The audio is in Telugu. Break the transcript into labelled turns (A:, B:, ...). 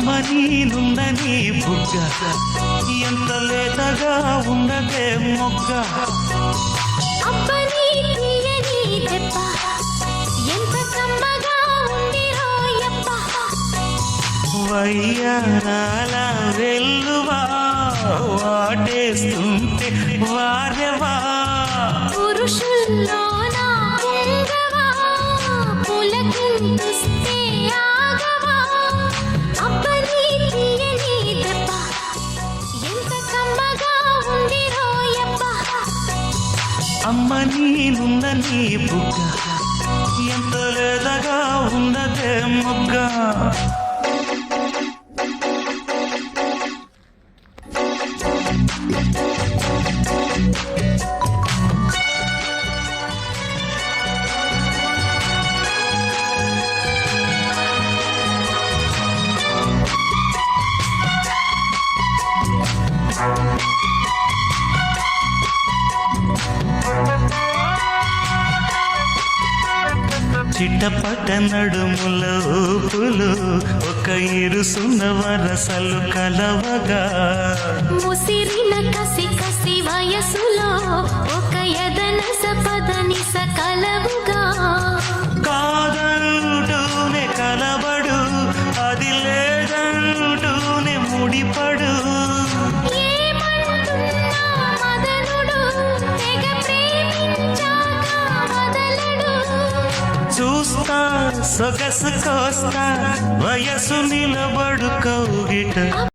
A: అమ్మ నీనుందని బుగ్గ ఎంత లేతగా ఉన్నదే మొగ్గ
B: అబ్బని తీయని దెబ్బ ఎంత కమ్మగా ఉంది రోయప్ప
A: వయ్యారాల వెల్లువా వాటేస్తుంటే వారెవా
B: పురుషుల్లోన పొంగవా పులకింతుస్తే ఆగవా అబ్బని తీయని దెబ్బ ఎంత కమ్మగా ఉంది రోయప్ప
A: అమ్మ నీనుందని బుగ్గ ఎంత లేదగా ఉన్నదే మొగ్గ చిట్టపట నడుముల ఊపులు ఒక ఇరుసున్న వరసలు కలవగా
B: ముసిరిన కసి కసి వయసులో ఒక యదన సపదని సకలవుగా
A: కాదంటూనే కలబడు అది లేదంటూనే ముడిపడు
B: ఏమంటున్నా మదనుడు తెగ ప్రేమించాక వదలడు
A: చూస్తా సొగసు కోస్తా వయసు నిలబడు కౌగిట